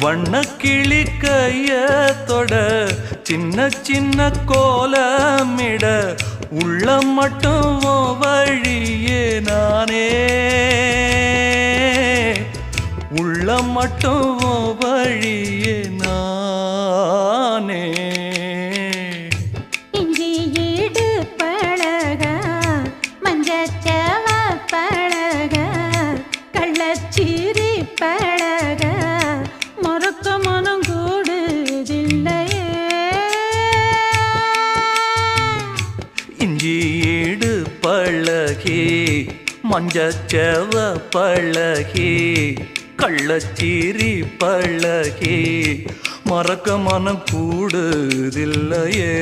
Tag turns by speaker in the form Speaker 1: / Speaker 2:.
Speaker 1: வண்ணக்கிளி கையத்தொட சின்ன சின்ன கோலமிட உள்ளம் மட்டும் வழியே நானே உள்ளம் மட்டும் வழியே நானே
Speaker 2: இஞ்சி ஈடு பழக மஞ்சச்சவ பழக கள்ளச்சீரி பழக மொறுக்க மனம் கூடுதில்லையே
Speaker 1: இஞ்சி ஈடு பழகி மஞ்சச்சவ பழகி கள்ளச்சீரி பழகி மறக்க மனம் கூடுதில்லையே